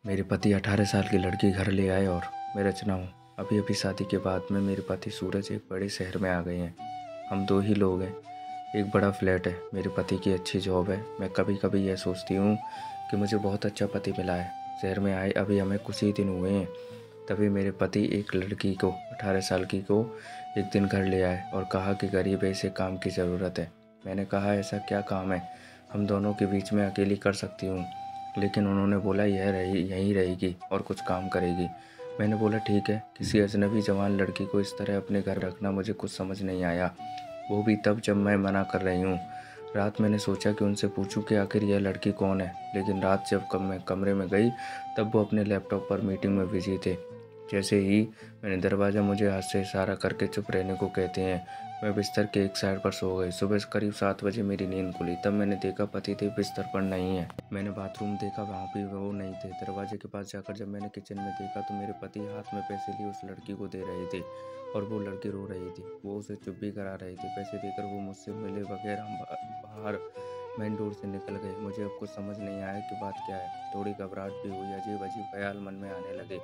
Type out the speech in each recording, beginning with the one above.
मेरे पति 18 साल की लड़की घर ले आए और मैं रचना हूँ। अभी अभी शादी के बाद में मेरे पति सूरज एक बड़े शहर में आ गए हैं। हम 2 ही लोग हैं। एक बड़ा फ्लैट है। मेरे पति की अच्छी जॉब है। मैं कभी कभी यह सोचती हूँ कि मुझे बहुत अच्छा पति मिला है। शहर में आए अभी हमें कुछ ही दिन हुए हैं, तभी मेरे पति एक लड़की को 18 साल की को एक दिन घर ले आए और कहा कि गरीब है, इसे काम की ज़रूरत है। मैंने कहा ऐसा क्या काम है, हम दोनों के बीच में अकेली कर सकती हूँ। लेकिन उन्होंने बोला यहीं रहेगी और कुछ काम करेगी। मैंने बोला ठीक है। किसी अजनबी जवान लड़की को इस तरह अपने घर रखना मुझे कुछ समझ नहीं आया, वो भी तब जब मैं मना कर रही हूँ। रात मैंने सोचा कि उनसे पूछूं कि आखिर यह लड़की कौन है, लेकिन रात जब मैं कमरे में गई तब वो अपने लैपटॉप पर मीटिंग में बिजी थे। जैसे ही मैंने दरवाज़ा मुझे हाथ से इशारा करके चुप रहने को कहते हैं, मैं बिस्तर के एक साइड पर सो गई। सुबह करीब 7 बजे मेरी नींद खुली, तब मैंने देखा पतिदेव बिस्तर पर नहीं है। मैंने बाथरूम देखा, वहाँ भी वो नहीं थे। दरवाजे के पास जाकर जब मैंने किचन में देखा तो मेरे पति हाथ में पैसे लिए उस लड़की को दे रहे थे और वो लड़की रो रही थी। वो उसे चुप भी करा रही थी। पैसे देकर वो मुझसे मिले बगैर हम बाहर मेन डोर से निकल गए। मुझे अब कुछ समझ नहीं आया कि बात क्या है। थोड़ी घबराहट भी हुई, अजीब अजीब ख्याल मन में आने लगे।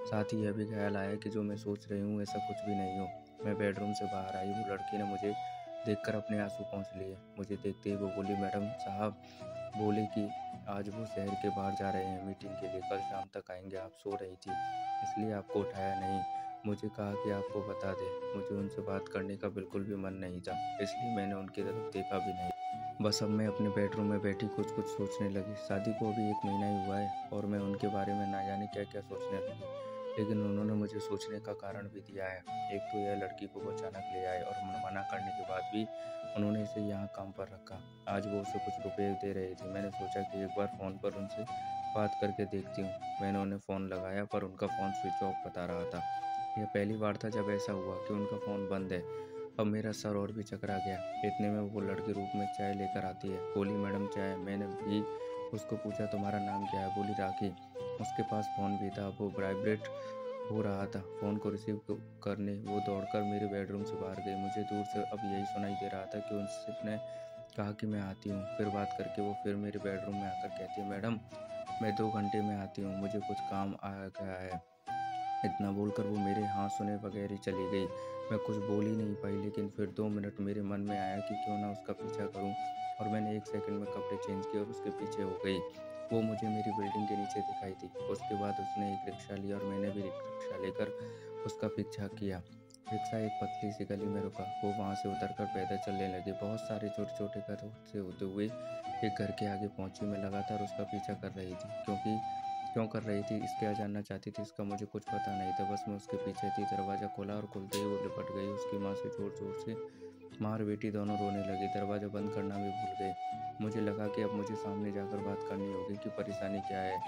साथ ही यह भी ख्याल आया कि जो मैं सोच रही हूँ ऐसा कुछ भी नहीं हो। मैं बेडरूम से बाहर आई, वो लड़की ने मुझे देखकर अपने आंसू पोंछ लिए। मुझे देखते ही वो बोली, मैडम साहब बोले कि आज वो शहर के बाहर जा रहे हैं मीटिंग के लिए, कल शाम तक आएंगे। आप सो रही थी इसलिए आपको उठाया नहीं। मुझे कहा कि आपको बता दें, मुझे उनसे बात करने का बिल्कुल भी मन नहीं था, इसलिए मैंने उनकी तरफ देखा भी नहीं। बस अब मैं अपने बेडरूम में बैठी कुछ कुछ सोचने लगी। शादी को अभी 1 महीना ही हुआ है और मैं उनके बारे में ना जाने क्या क्या सोचने लगी। लेकिन उन्होंने मुझे सोचने का कारण भी दिया है। एक तो यह लड़की को वो अचानक ले आए और मना करने के बाद भी उन्होंने इसे यहाँ काम पर रखा। आज वो उसे कुछ रुपए दे रहे थे। मैंने सोचा कि एक बार फ़ोन पर उनसे बात करके देखती हूँ। मैंने उन्हें फ़ोन लगाया पर उनका फ़ोन स्विच ऑफ बता रहा था। यह पहली बार था जब ऐसा हुआ कि उनका फ़ोन बंद है। अब मेरा सर और भी चकरा गया। इतने में वो लड़की रूप में चाय लेकर आती है। बोली, मैडम चाय। मैंने भी उसको पूछा, तुम्हारा नाम क्या है? बोली, राखी। उसके पास फ़ोन भी था। वो वाइब्रेट हो रहा था। फ़ोन को रिसीव करने वो दौड़कर मेरे बेडरूम से बाहर गई। मुझे दूर से अब यही सुनाई दे रहा था कि उसने कहा कि मैं आती हूँ। फिर बात करके वो फिर मेरे बेडरूम में आकर कहती है, मैडम मैं 2 घंटे में आती हूँ, मुझे कुछ काम आ गया है। इतना बोलकर वो मेरे हाँ सुने बगैर ही चली गई। मैं कुछ बोल ही नहीं पाई, लेकिन फिर 2 मिनट मेरे मन में आया कि क्यों ना उसका पीछा करूं, और मैंने 1 सेकंड में कपड़े चेंज किए और उसके पीछे हो गई। वो मुझे मेरी बिल्डिंग के नीचे दिखाई थी। उसके बाद उसने एक रिक्शा लिया और मैंने भी रिक्शा लेकर उसका पीछा किया। रिक्शा एक पतली सी गली में रुका। वो वहाँ से उतरकर पैदल चलने लगी। बहुत सारे छोटे छोटे घरों से होते हुए एक घर के आगे पहुंची। मैं लगातार उसका पीछा कर रही थी। क्यों कर रही थी, इसके जानना चाहती थी, इसका मुझे कुछ पता नहीं था। बस मैं उसके पीछे थी। दरवाज़ा खोला और खुलते ही वो लिपट गई। उसकी माँ से जोर जोर से माँ और बेटी दोनों रोने लगी। दरवाज़ा बंद करना भी भूल गए। मुझे लगा कि अब मुझे सामने जाकर बात करनी होगी कि परेशानी क्या है।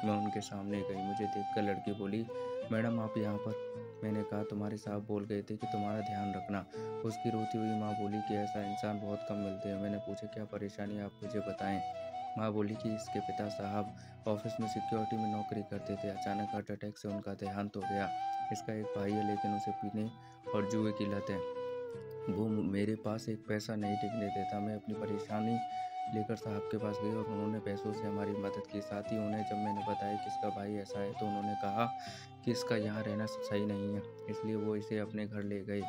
मैं उनके सामने गई। मुझे देखकर लड़की बोली, मैडम आप यहाँ पर? मैंने कहा, तुम्हारे साहब बोल गए थे कि तुम्हारा ध्यान रखना। उसकी रोती हुई माँ बोली कि ऐसा इंसान बहुत कम मिलते हैं। मैंने पूछा, क्या परेशानी, आप मुझे बताएं। माँ बोली कि इसके पिता साहब ऑफिस में सिक्योरिटी में नौकरी करते थे। अचानक हार्ट अटैक से उनका देहांत हो गया। इसका एक भाई है, लेकिन उसे पीने और जुए की लत है। वो मेरे पास एक पैसा नहीं टिकने देता। मैं अपनी परेशानी लेकर साहब के पास गई और उन्होंने पैसों से हमारी मदद की। साथ ही उन्हें जब मैंने बताया कि इसका भाई ऐसा है तो उन्होंने कहा कि इसका यहाँ रहना सही नहीं है, इसलिए वो इसे अपने घर ले गए।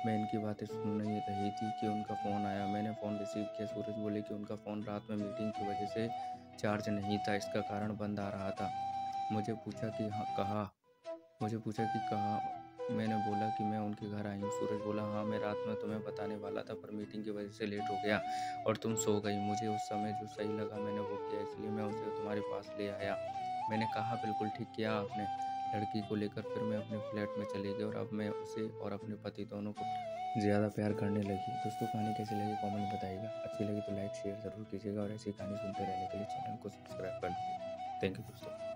मैं इनकी बातें सुन नहीं रही थी कि उनका फ़ोन आया। मैंने फ़ोन रिसीव किया। सूरज बोले कि उनका फ़ोन रात में मीटिंग की वजह से चार्ज नहीं था, इसका कारण बंद आ रहा था। मुझे पूछा कि हाँ कहाँ मुझे पूछा कि कहाँ मैंने बोला कि मैं उनके घर आई हूँ। सूरज बोला, हाँ मैं रात में तुम्हें बताने वाला था पर मीटिंग की वजह से लेट हो गया और तुम सो गई। मुझे उस समय जो सही लगा मैंने वो किया, इसलिए मैं उसे तुम्हारे पास ले आया। मैंने कहा, बिल्कुल ठीक किया आपने। लड़की को लेकर फिर मैं अपने फ्लैट में चली गई और अब मैं उसे और अपने पति दोनों को ज़्यादा प्यार करने लगी। दोस्तों, कहानी कैसी लगी कमेंट में बताइएगा। अच्छी लगी तो लाइक शेयर ज़रूर कीजिएगा और ऐसी कहानी सुनते रहने के लिए चैनल को सब्सक्राइब कर लीजिए। थैंक यू दोस्तों।